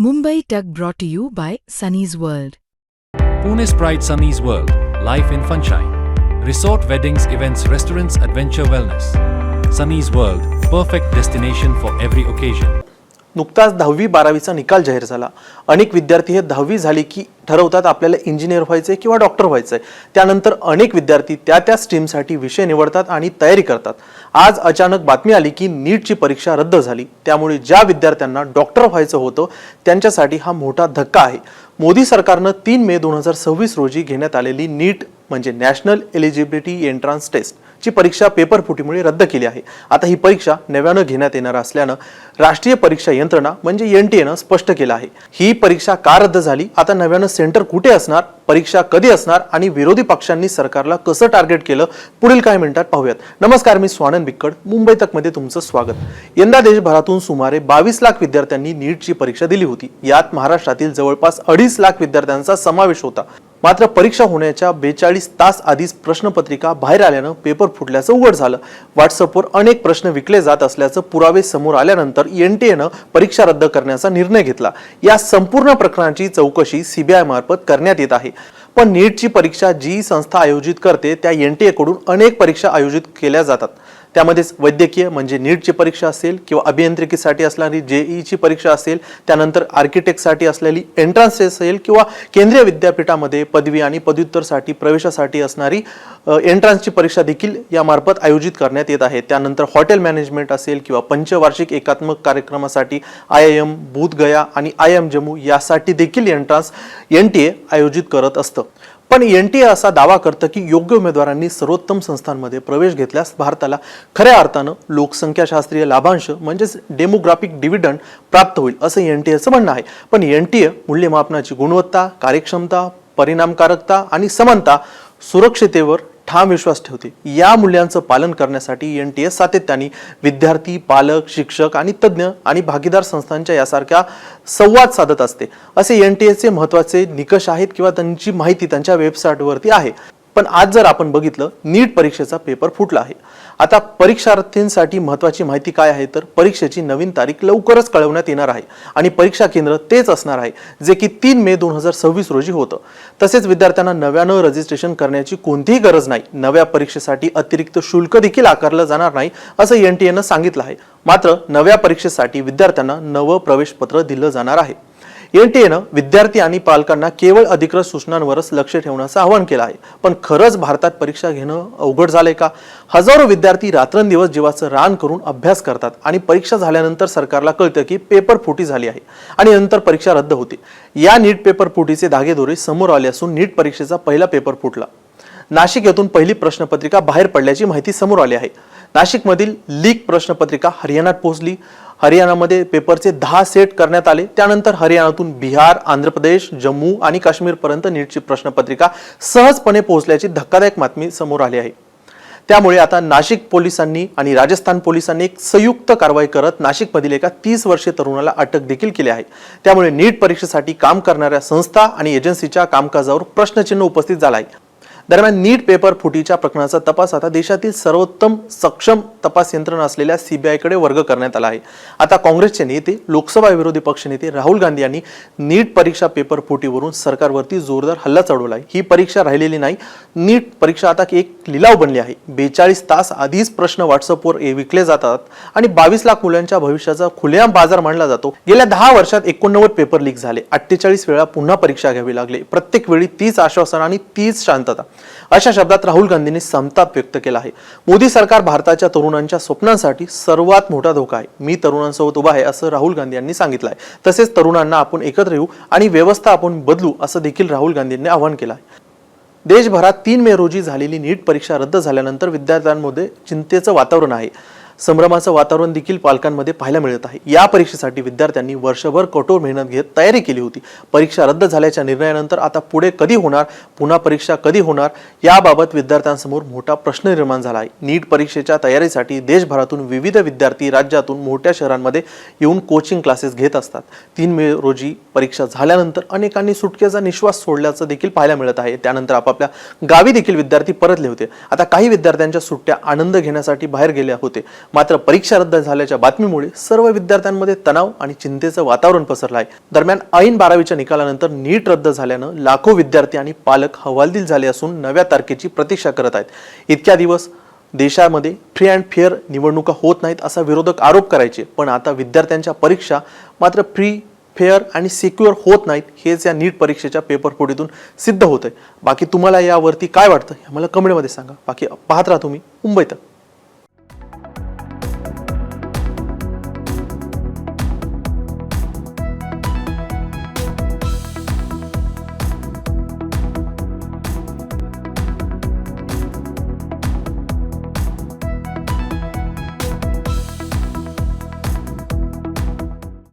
Mumbai Tug brought to you by Sunny's World. Pune's Pride Sunny's World, life in Funshine. Resort weddings, events, restaurants, adventure wellness. Sunny's World, perfect destination for every occasion. नुकताच 10वी-12वीचा निकाल जाहीर झाला. अनेक विद्यार्थी हे 10वी झाली की ठरवतात आपल्याला इंजिनियर व्हायचंय किंवा डॉक्टर व्हायचंय. त्यानंतर अनेक विद्यार्थी त्या स्ट्रीमसाठी विषय निवडतात आणि तयारी करतात. आज अचानक बातमी आली की नीटची परीक्षा रद्द झाली. त्यामुळे ज्या विद्यार्थ्यांना डॉक्टर व्हायचं होतं त्यांच्यासाठी हा मोठा धक्का आहे. मोदी सरकारनं 3 मे 2026 रोजी घेण्यात आलेली नीट म्हणजे नॅशनल एलिजिबिलिटी एंट्रन्स टेस्ट ची परीक्षा पेपर फुटीमुळे रद्द केली आहे. आता ही परीक्षा नव्यानं घेण्यात येणार असल्यानं राष्ट्रीय परीक्षा यंत्रणा म्हणजे एनटीएनं स्पष्ट केलं आहे. ही परीक्षा का रद्द झाली, आता नव्यानं सेंटर कुठे असणार, परीक्षा कधी असणार आणि विरोधी पक्षांनी सरकारला कसं टार्गेट केलं, पुढील काही मिनिटात पाहूयात. नमस्कार, मी स्वानंद बिक्कड, मुंबई तक मध्ये तुमचं स्वागत. यंदा देशभरातून सुमारे 22 लाख विद्यार्थ्यांनी नीटची परीक्षा दिली होती. यात महाराष्ट्रातील जवळपास 2.5 लाख विद्यार्थ्यांचा समावेश होता. मात्र परीक्षा होण्याच्या 42 तास आधीच प्रश्नपत्रिका बाहेर आल्यानं पेपर फुटल्याचं उघड झालं. व्हॉट्सअपवर अनेक प्रश्न विकले जात असल्याचं पुरावे समोर आल्यानंतर एनटीएनं परीक्षा रद्द करण्याचा निर्णय घेतला. या संपूर्ण प्रकरणाची चौकशी सीबीआय मार्फत करण्यात येत आहे. पण नीटची परीक्षा जी संस्था आयोजित करते त्या एनटीए कडून अनेक परीक्षा आयोजित केल्या जातात. त्यामध्येच वैद्यकीय म्हणजे नीटची परीक्षा असेल किंवा अभियांत्रिकीसाठी असणारी जेईची परीक्षा असेल, त्यानंतर आर्किटेक्टसाठी असलेली एंट्रन्स टेस्ट असेल किंवा केंद्रीय विद्यापीठामध्ये पदवी आणि पदव्युत्तरसाठी प्रवेशासाठी असणारी एंट्रन्सची परीक्षा देखील यामार्फत आयोजित करण्यात येत आहे. त्यानंतर हॉटेल मॅनेजमेंट असेल किंवा पंचवार्षिक एकात्मक कार्यक्रमासाठी IIM बोधगया आणि IIM जम्मू यासाठी देखील एंट्रन्स एनटीए आयोजित करत असतं. पण एनटीए असा दावा करतं की योग्य उमेदवारांनी सर्वोत्तम संस्थांमध्ये प्रवेश घेतल्यास भारताला खऱ्या अर्थानं लोकसंख्याशास्त्रीय लाभांश म्हणजेच डेमोग्राफिक डिव्हिडंड प्राप्त होईल असं एनटीएचं म्हणणं आहे. पण एनटीए मूल्यमापनाची गुणवत्ता, कार्यक्षमता, परिणामकारकता आणि समानता, सुरक्षिततेवर ठाम विश्वास ठेवते. या मूल्यांचं पालन करण्यासाठी एनटीए सातत्याने विद्यार्थी, पालक, शिक्षक आणि तज्ज्ञ आणि भागीदार संस्थांच्या यासारख्या संवाद साधत असते. असे एनटीएचे महत्त्वाचे निकष आहेत किंवा त्यांची माहिती त्यांच्या वेबसाईटवरती आहे. पण आज जर आपण बघितलं, नीट परीक्षेचा पेपर फुटला आहे. आता परीक्षार्थींसाठी महत्त्वाची माहिती काय आहे तर परीक्षेची नवीन तारीख लवकरच कळवण्यात येणार आहे आणि परीक्षा केंद्र तेच असणार आहे जे की 3 मे 2026 रोजी होतं. तसेच विद्यार्थ्यांना नव्यानं रजिस्ट्रेशन करण्याची कोणतीही गरज नाही. नव्या परीक्षेसाठी अतिरिक्त शुल्क देखील आकारलं जाणार नाही असं एनटीएनं सांगितलं आहे. मात्र नव्या परीक्षेसाठी विद्यार्थ्यांना नवं प्रवेशपत्र दिलं जाणार आहे. एनटीएनं विद्यार्थी आणि पालकांना केवळ अधिकृत सूचनांवरच लक्ष ठेवण्याचं आवाहन केलं आहे. पण खरंच भारतात परीक्षा घेणं अवघड झालंय का? हजारो विद्यार्थी रात्रंदिवस जीवाचं रान करून अभ्यास करतात आणि परीक्षा झाल्यानंतर सरकारला कळतं की पेपर फुटी झाली आहे आणि नंतर परीक्षा रद्द होते. या नीट पेपर फुटीचे धागेदोरे समोर आले असून नीट परीक्षेचा पहिला पेपर फुटला. नाशिक येथून पहिली प्रश्नपत्रिका बाहेर पडल्याची माहिती समोर आली आहे. नाशिकमधील लीक प्रश्नपत्रिका हरियाणात पोहोचली. हरियाणामध्ये पेपरचे 10 सेट करण्यात आले. त्यानंतर हरियाणातून बिहार, आंध्र प्रदेश, जम्मू आणि काश्मीर पर्यंत नीटची प्रश्नपत्रिका सहजपणे पोहोचल्याची धक्कादायक बातमी समोर आली आहे. त्यामुळे आता नाशिक पोलिसांनी आणि राजस्थान पोलिसांनी एक संयुक्त कारवाई करत नाशिकमधील एका 30 वर्षीय तरुणाला अटक देखील केली आहे. त्यामुळे नीट परीक्षेसाठी काम करणाऱ्या संस्था आणि एजन्सीच्या कामकाजावर प्रश्नचिन्ह उपस्थित झालं आहे. दरम्यान नीट पेपर फुटीच्या प्रकरणाचा तपास आता देशातील सर्वोत्तम सक्षम तपास यंत्रणा असलेल्या सीबीआयकडे वर्ग करण्यात आला आहे. आता काँग्रेसचे नेते, लोकसभा विरोधी पक्षनेते राहुल गांधी यांनी नीट परीक्षा पेपर फुटीवरून सरकारवरती जोरदार हल्ला चढवला आहे. ही परीक्षा राहिलेली नाही. नीट परीक्षा आता एक लिलाव बनली आहे. 42 तास आधीच प्रश्न व्हॉट्सअपवर विकले जातात आणि 22 लाख मुलांच्या भविष्याचा खुलेआम बाजार मांडला जातो. गेल्या 10 वर्षात 89 पेपर लीक झाले. 48 वेळा पुन्हा परीक्षा घ्यावी लागली. प्रत्येक वेळी 30 आश्वासन आणि 30 शांतता अशा शब्दात राहुल गांधींनी संताप व्यक्त केला आहे. मोदी सरकार भारताच्या तरुणांच्या स्वप्नांसाठी सर्वात मोठा धोका आहे. मी तरुणांसोबत उभा आहे असं राहुल गांधी यांनी सांगितलं आहे. तसेच तरुणांना आपण एकत्र येऊ आणि व्यवस्था आपण बदलू असं देखील राहुल गांधींनी आवाहन केलं आहे. देशभरात 3 मे रोजी झालेली नीट परीक्षा रद्द झाल्यानंतर विद्यार्थ्यांमध्ये चिंतेचं वातावरण आहे. संभ्रमाचं वातावरण देखील पालकांमध्ये पाहायला मिळत आहे. या परीक्षेसाठी विद्यार्थ्यांनी वर्षभर कठोर मेहनत घेत तयारी केली होती. परीक्षा रद्द झाल्याच्या निर्णयानंतर आता पुढे कधी होणार, पुन्हा परीक्षा कधी होणार याबाबत विद्यार्थ्यांसमोर मोठा प्रश्न निर्माण झाला आहे. नीट परीक्षेच्या तयारीसाठी देशभरातून विविध विद्यार्थी राज्यातून मोठ्या शहरांमध्ये येऊन कोचिंग क्लासेस घेत असतात. 3 मे रोजी परीक्षा झाल्यानंतर अनेकांनी सुटकेचा निश्वास सोडल्याचं देखील पाहायला मिळत आहे. त्यानंतर आपापल्या गावी देखील विद्यार्थी परतले होते. आता काही विद्यार्थ्यांच्या सुट्ट्या आनंद घेण्यासाठी बाहेर गेल्या होते. मात्र परीक्षा रद्द झाल्याच्या बातमीमुळे सर्व विद्यार्थ्यांमध्ये तणाव आणि चिंतेचं वातावरण पसरलं आहे. दरम्यान ऐन 12वीच्या निकालानंतर नीट रद्द झाल्यानं लाखो विद्यार्थी आणि पालक हवालदिल झाले असून नव्या तारखेची प्रतीक्षा करत आहेत. इतक्या दिवस देशामध्ये फ्री अँड फेअर निवडणुका होत नाहीत असा विरोधक आरोप करायचे, पण आता विद्यार्थ्यांच्या परीक्षा मात्र फ्री फेअर आणि सिक्युअर होत नाहीत हेच या नीट परीक्षेच्या पेपरफुटीतून सिद्ध होत आहे. बाकी तुम्हाला यावरती काय वाटतं हे मला कमेंटमध्ये सांगा. बाकी पाहत राहा तुम्ही मुंबई तक.